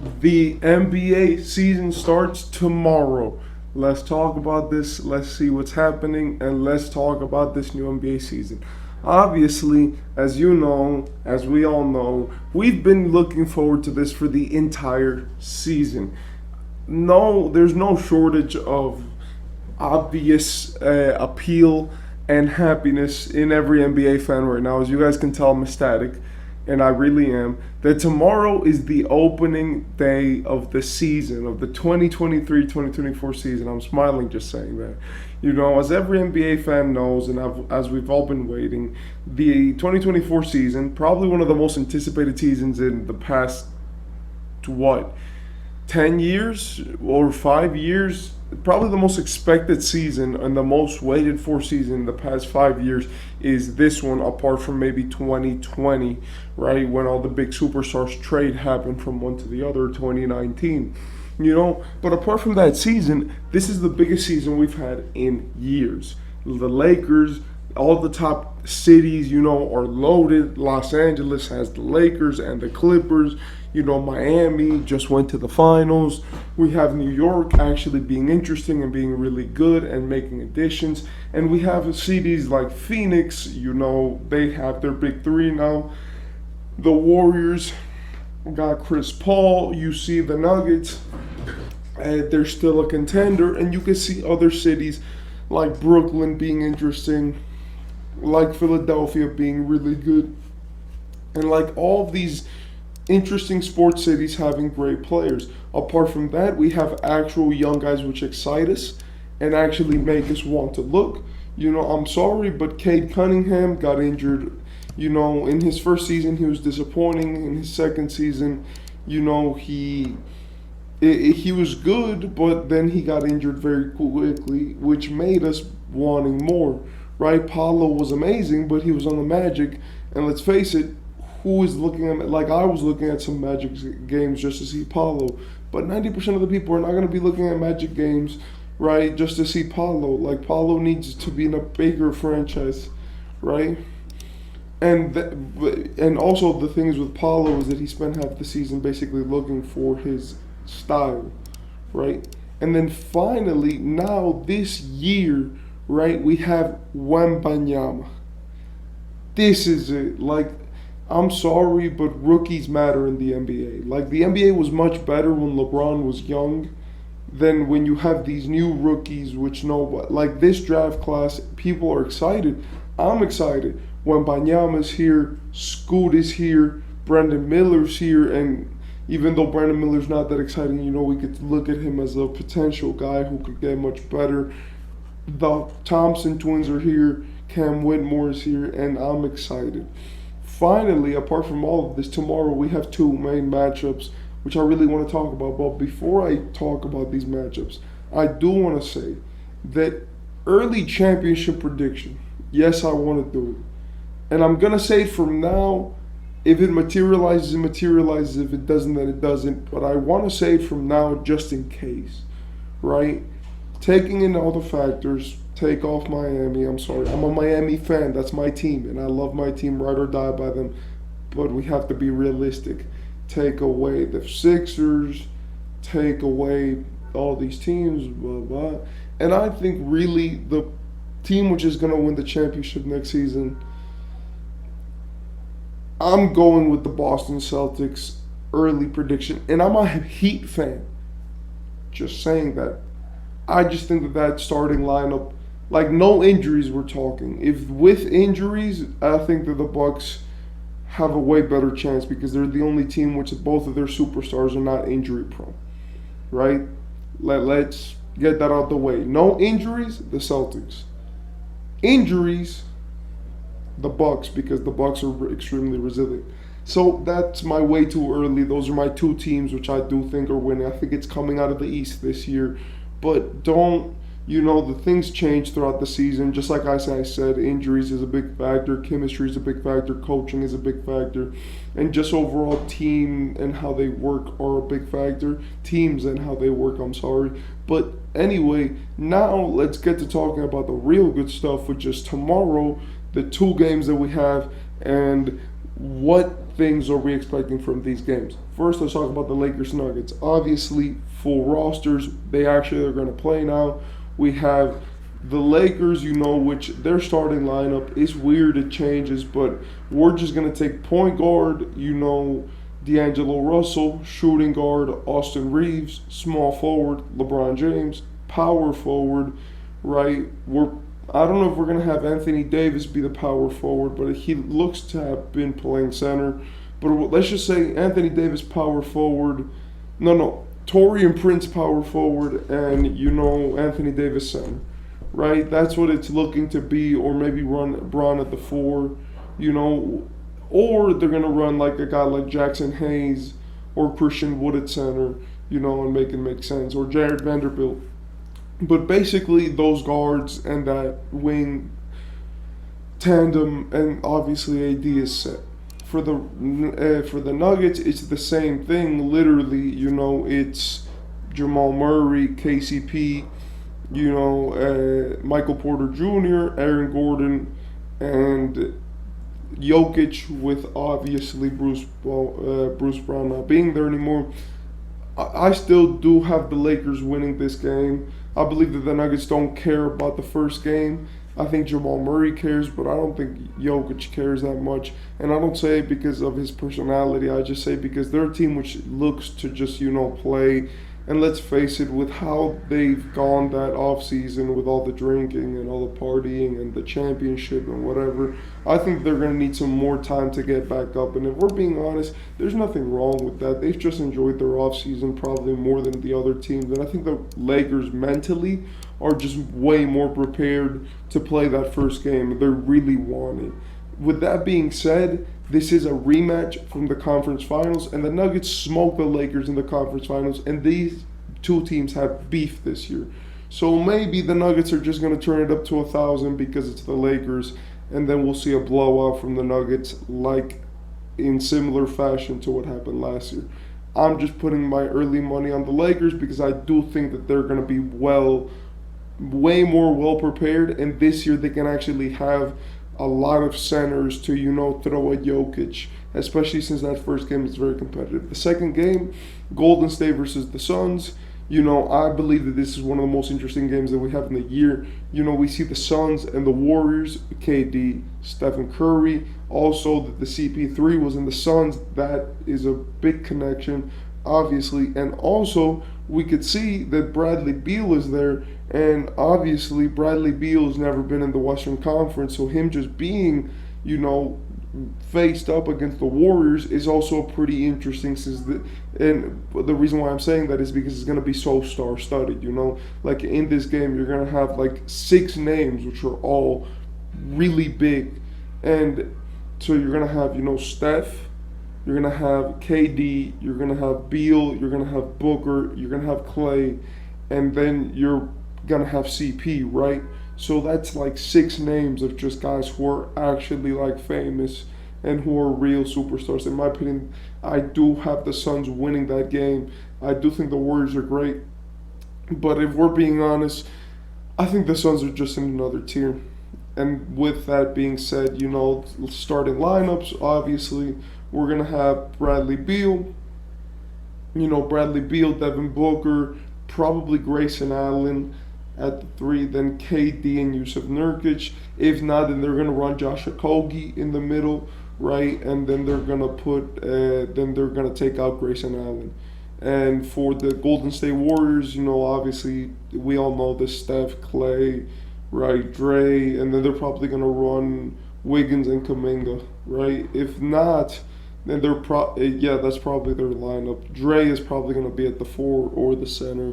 The NBA season starts tomorrow. Let's talk about this. Let's see what's happening, and let's talk about this new NBA season. Obviously, as you know, as we all know, we've been looking forward to this for the entire season. No, there's no shortage of obvious appeal and happiness in every NBA fan right now. As you guys can tell, I'm ecstatic, and I really am. That tomorrow is the opening day of the season, of the 2023-2024 season. I'm smiling just saying that. You know, as every NBA fan knows, and as we've all been waiting, the 2024 season, probably one of the most anticipated seasons in the past, what, 10 years or 5 years, probably the most expected season and the most waited for season in the past 5 years is this one, apart from maybe 2020, right, when all the big superstars trade happened from one to the other, 2019. You know, but apart from that season, this is the biggest season we've had in years. The Lakers, all the top cities, you know, are loaded. Los Angeles has the Lakers and the Clippers. You know, Miami just went to the finals. We have New York actually being interesting and being really good and making additions. And we have cities like Phoenix, you know, they have their big three now. The Warriors got Chris Paul. You see the Nuggets, and they're still a contender. And you can see other cities like Brooklyn being interesting, like Philadelphia being really good, and like all of these interesting sports cities having great players. Apart from that, we have actual young guys which excite us and actually make us want to look. You know, I'm sorry, but Cade Cunningham got injured. You know, in his first season, he was disappointing. In his second season, you know, he was good, but then he got injured very quickly, which made us wanting more, right? Paulo was amazing, but he was on the Magic, and let's face it, who is looking at, like I was looking at some Magic games just to see Paulo, but 90% of the people are not going to be looking at Magic games, right, just to see Paulo. Like, Paulo needs to be in a bigger franchise, right? And also the things with Paulo is that he spent half the season basically looking for his style, right? And then finally, now this year, right, we have Wembanyama. This is it. Like, I'm sorry, but rookies matter in the NBA. Like, the NBA was much better when LeBron was young than when you have these new rookies, which know what. Like, this draft class, people are excited. I'm excited. Wembanyama's here, Scoot is here, Brandon Miller's here, and even though Brandon Miller's not that exciting, you know, we could look at him as a potential guy who could get much better. The Thompson twins are here, Cam Whitmore is here, and I'm excited. Finally, apart from all of this, tomorrow we have two main matchups, which I really want to talk about. But before I talk about these matchups, I do want to say that early championship prediction, yes, I want to do it. And I'm going to say it from now. If it materializes, it materializes. If it doesn't, then it doesn't. But I want to say it from now just in case, right? Taking in all the factors, take off Miami. I'm sorry. I'm a Miami fan. That's my team. And I love my team, ride or die by them. But we have to be realistic. Take away the Sixers. Take away all these teams, blah, blah. And I think really the team which is going to win the championship next season, I'm going with the Boston Celtics early prediction. And I'm a Heat fan. Just saying that. I just think that starting lineup, like no injuries we're talking. If with injuries, I think that the Bucks have a way better chance because they're the only team which both of their superstars are not injury prone. Right? Let's get that out the way. No injuries, the Celtics. Injuries, the Bucks, because the Bucks are extremely resilient. So that's my way too early. Those are my two teams which I do think are winning. I think it's coming out of the East this year. But don't, you know, the things change throughout the season. Just like I said, injuries is a big factor, chemistry is a big factor, coaching is a big factor, and just overall team and how they work are a big factor. Teams and how they work, I'm sorry. But anyway, now let's get to talking about the real good stuff, which is tomorrow, the two games that we have, and what things are we expecting from these games? First, let's talk about the Lakers Nuggets. Obviously, full rosters. They actually are going to play now. We have the Lakers, which their starting lineup is weird. It changes, but we're just going to take point guard, D'Angelo Russell, shooting guard, Austin Reeves, small forward, LeBron James, power forward, right? I don't know if we're going to have Anthony Davis be the power forward, but he looks to have been playing center. But let's just say Anthony Davis power forward. No. Torian Prince power forward and, Anthony Davis center, right? That's what it's looking to be, or maybe run Braun at the 4, or they're going to run like a guy like Jackson Hayes or Christian Wood at center, and make it make sense, or Jared Vanderbilt. But basically, those guards and that wing tandem, and obviously AD is set. For the Nuggets, it's the same thing. Literally, it's Jamal Murray, KCP, Michael Porter Jr., Aaron Gordon, and Jokic, with obviously Bruce Brown not being there anymore. I still do have the Lakers winning this game. I believe that the Nuggets don't care about the first game. I think Jamal Murray cares, but I don't think Jokic cares that much. And I don't say it because of his personality. I just say because they're a team which looks to just, play. And let's face it, with how they've gone that offseason with all the drinking and all the partying and the championship and whatever, I think they're going to need some more time to get back up. And if we're being honest, there's nothing wrong with that. They've just enjoyed their offseason probably more than the other teams. And I think the Lakers mentally are just way more prepared to play that first game. They really want it. With that being said, this is a rematch from the conference finals, and the Nuggets smoked the Lakers in the conference finals, and these two teams have beef this year. So maybe the Nuggets are just going to turn it up to 1,000 because it's the Lakers, and then we'll see a blowout from the Nuggets, like in similar fashion to what happened last year. I'm just putting my early money on the Lakers because I do think that they're going to be way more well prepared, and this year they can actually have a lot of centers to, throw at Jokic, especially since that first game is very competitive. The second game, Golden State versus the Suns, I believe that this is one of the most interesting games that we have in the year. We see the Suns and the Warriors, KD, Stephen Curry, also that the CP3 was in the Suns. That is a big connection, obviously. And also, we could see that Bradley Beal is there, and obviously Bradley Beal's never been in the Western Conference, so him just being, faced up against the Warriors is also pretty interesting. And the reason why I'm saying that is because it's going to be so star-studded, Like in this game, you're going to have like 6 names, which are all really big. And so you're going to have, Steph, you're going to have KD, you're going to have Beal, you're going to have Booker, you're going to have Clay, and then you're going to have CP, right? So that's like 6 names of just guys who are actually like famous and who are real superstars. In my opinion, I do have the Suns winning that game. I do think the Warriors are great. But if we're being honest, I think the Suns are just in another tier. And with that being said, starting lineups, obviously, we're going to have Bradley Beal, Devin Booker, probably Grayson Allen at the 3, then KD and Yusuf Nurkic. If not, then they're going to run Josh Okogie in the middle, right? And then they're going to take out Grayson Allen. And for the Golden State Warriors, obviously, we all know the Steph, Clay, right, Dre, and then they're probably going to run Wiggins and Kuminga, right? If not, then that's probably their lineup. Dre is probably going to be at the 4 or the center,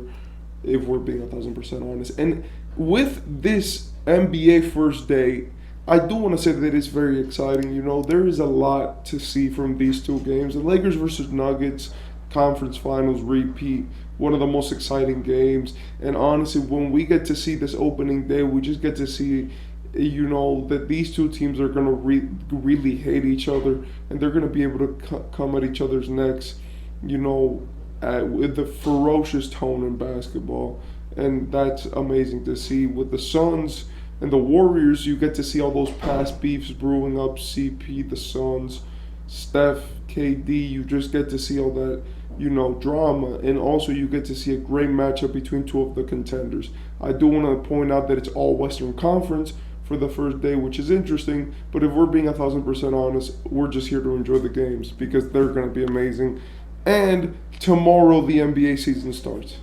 if we're being 1,000% honest. And with this NBA first day, I do want to say that it's very exciting. There is a lot to see from these two games. The Lakers versus Nuggets conference finals repeat, one of the most exciting games. And honestly, when we get to see this opening day, we just get to see, that these two teams are going to really hate each other, and they're going to be able to come at each other's necks, with the ferocious tone in basketball. And that's amazing to see. With the Suns and the Warriors, you get to see all those past beefs brewing up. CP, the Suns, Steph, KD, you just get to see all that, drama, and also you get to see a great matchup between two of the contenders. I do want to point out that it's all Western Conference for the first day, which is interesting. But if we're being 1,000% honest, we're just here to enjoy the games because they're going to be amazing. And tomorrow the NBA season starts.